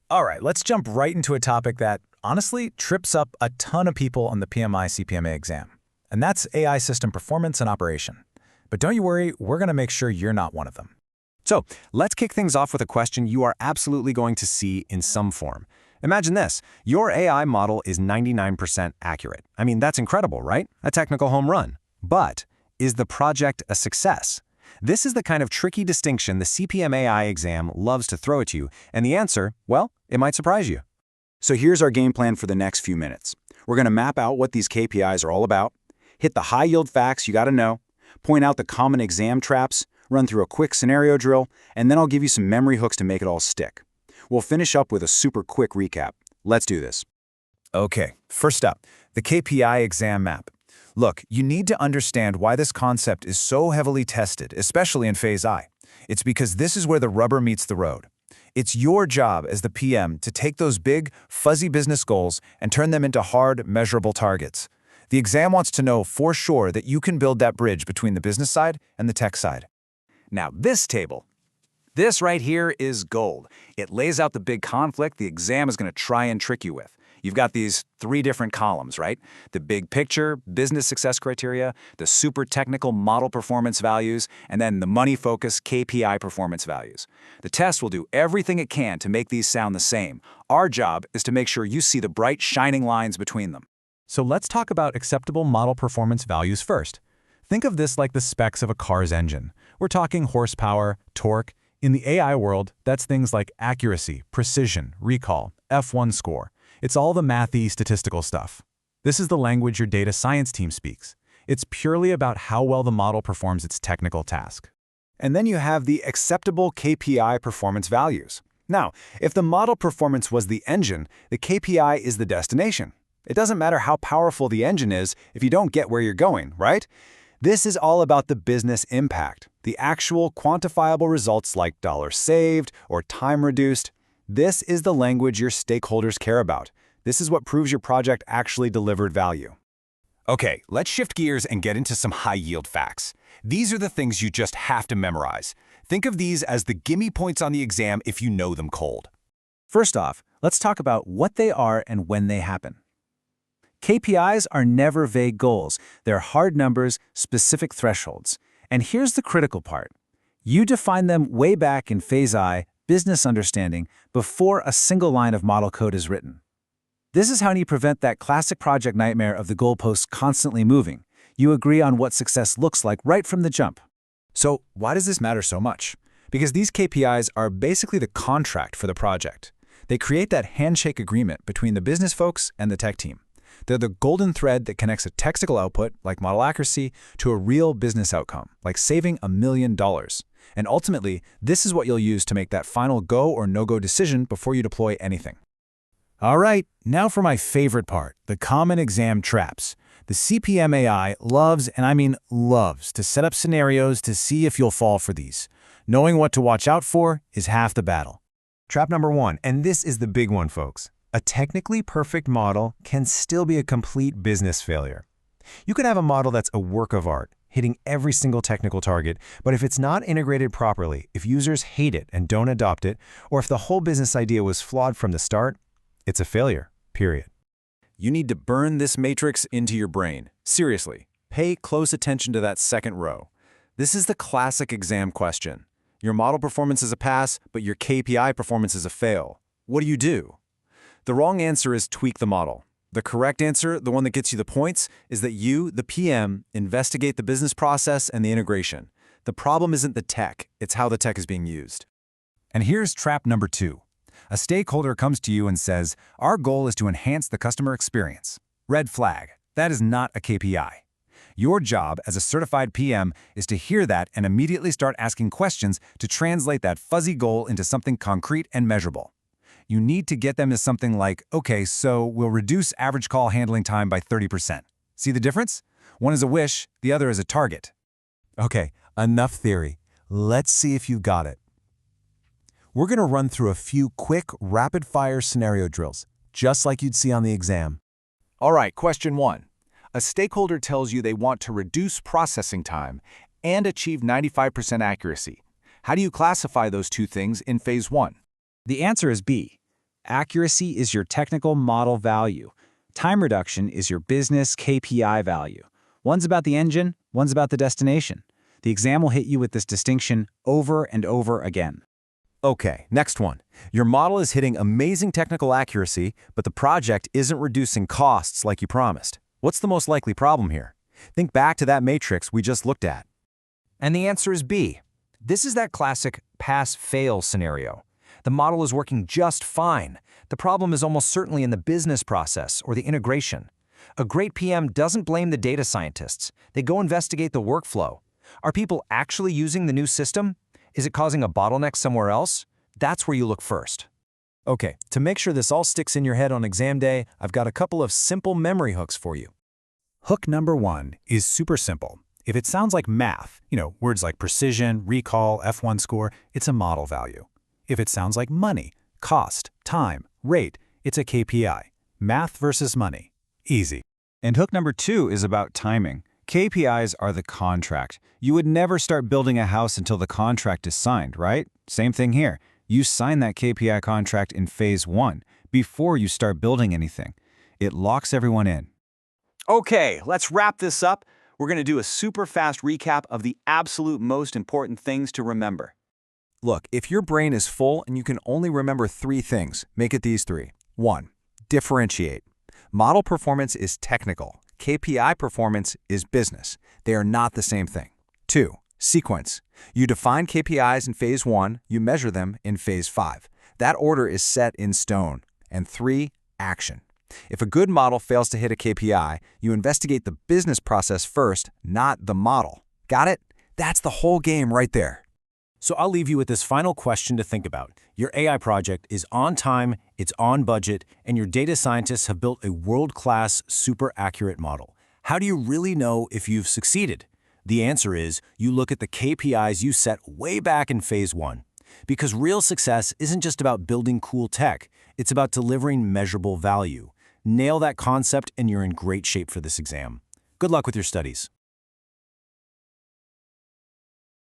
All right, let's jump right into a topic that, honestly, trips up a ton of people on the PMI CPMA exam. And that's AI system performance and operation. But don't you worry, we're going to make sure you're not one of them. So, let's kick things off with a question you are absolutely going to see in some form. Imagine this. Your AI model is 99% accurate. I mean, that's incredible, right? A technical home run. But is the project a success? This is the kind of tricky distinction the CPMAI exam loves to throw at you, and the answer, well, it might surprise you. So here's our game plan for the next few minutes. We're going to map out what these KPIs are all about, hit the high-yield facts you got to know, point out the common exam traps, run through a quick scenario drill, and then I'll give you some memory hooks to make it all stick. We'll finish up with a super quick recap. Let's do this. Okay, first up, the KPI exam map. Look, you need to understand why this concept is so heavily tested, especially in Phase I. It's because this is where the rubber meets the road. It's your job as the PM to take those big, fuzzy business goals and turn them into hard, measurable targets. The exam wants to know for sure that you can build that bridge between the business side and the tech side. Now, this table, this right here is gold. It lays out the big conflict the exam is going to try and trick you with. You've got these 3 different columns, right? The big picture, business success criteria, the super technical model performance values, and then the money-focused KPI performance values. The test will do everything it can to make these sound the same. Our job is to make sure you see the bright, shining lines between them. So let's talk about acceptable model performance values first. Think of this like the specs of a car's engine. We're talking horsepower, torque. In the AI world, that's things like accuracy, precision, recall, F1 score. It's all the mathy, statistical stuff. This is the language your data science team speaks. It's purely about how well the model performs its technical task. And then you have the acceptable KPI performance values. Now, if the model performance was the engine, the KPI is the destination. It doesn't matter how powerful the engine is if you don't get where you're going, right? This is all about the business impact, the actual quantifiable results like dollars saved or time reduced. This is the language your stakeholders care about. This is what proves your project actually delivered value. Okay, let's shift gears and get into some high-yield facts. These are the things you just have to memorize. Think of these as the gimme points on the exam if you know them cold. First off, let's talk about what they are and when they happen. KPIs are never vague goals. They're hard numbers, specific thresholds. And here's the critical part. You define them way back in Phase I, business understanding, before a single line of model code is written. This is how you prevent that classic project nightmare of the goalposts constantly moving. You agree on what success looks like right from the jump. So why does this matter so much? Because these KPIs are basically the contract for the project. They create that handshake agreement between the business folks and the tech team. They're the golden thread that connects a technical output, like model accuracy, to a real business outcome, like saving $1 million. And ultimately, this is what you'll use to make that final go or no-go decision before you deploy anything. All right, now for my favorite part, the common exam traps. The CPMAI loves, and I mean loves, to set up scenarios to see if you'll fall for these. Knowing what to watch out for is half the battle. Trap number 1, and this is the big one, folks. A technically perfect model can still be a complete business failure. You could have a model that's a work of art, hitting every single technical target, but if it's not integrated properly, if users hate it and don't adopt it, or if the whole business idea was flawed from the start, it's a failure, period. You need to burn this matrix into your brain. Seriously, pay close attention to that second row. This is the classic exam question. Your model performance is a pass, but your KPI performance is a fail. What do you do? The wrong answer is tweak the model. The correct answer, the one that gets you the points, is that you, the PM, investigate the business process and the integration. The problem isn't the tech, it's how the tech is being used. And here's trap number 2. A stakeholder comes to you and says, our goal is to enhance the customer experience. Red flag. That is not a KPI. Your job as a certified PM is to hear that and immediately start asking questions to translate that fuzzy goal into something concrete and measurable. You need to get them to something like, okay, so we'll reduce average call handling time by 30%. See the difference? One is a wish, the other is a target. Okay, enough theory. Let's see if you got it. We're going to run through a few quick, rapid-fire scenario drills, just like you'd see on the exam. All right, question 1. A stakeholder tells you they want to reduce processing time and achieve 95% accuracy. How do you classify those two things in Phase 1? The answer is B. Accuracy is your technical model value. Time reduction is your business KPI value. One's about the engine, one's about the destination. The exam will hit you with this distinction over and over again. Okay, next one. Your model is hitting amazing technical accuracy, but the project isn't reducing costs like you promised. What's the most likely problem here? Think back to that matrix we just looked at. And the answer is B. This is that classic pass-fail scenario. The model is working just fine. The problem is almost certainly in the business process or the integration. A great PM doesn't blame the data scientists. They go investigate the workflow. Are people actually using the new system? Is it causing a bottleneck somewhere else? That's where you look first. Okay, to make sure this all sticks in your head on exam day, I've got a couple of simple memory hooks for you. Hook number 1 is super simple. If it sounds like math, words like precision, recall, F1 score, it's a model value. If it sounds like money, cost, time, rate, it's a KPI. Math versus money. Easy. And hook number 2 is about timing. KPIs are the contract. You would never start building a house until the contract is signed, right? Same thing here. You sign that KPI contract in phase 1, before you start building anything. It locks everyone in. Okay, let's wrap this up. We're going to do a super fast recap of the absolute most important things to remember. Look, if your brain is full and you can only remember 3 things, make it these 3. 1. Differentiate. Model performance is technical. KPI performance is business. They are not the same thing. 2. Sequence. You define KPIs in phase 1, you measure them in phase 5. That order is set in stone. And 3. Action. If a good model fails to hit a KPI, you investigate the business process first, not the model. Got it? That's the whole game right there. So I'll leave you with this final question to think about. Your AI project is on time, it's on budget, and your data scientists have built a world-class, super accurate model. How do you really know if you've succeeded? The answer is you look at the KPIs you set way back in phase 1. Because real success isn't just about building cool tech, it's about delivering measurable value. Nail that concept and you're in great shape for this exam. Good luck with your studies.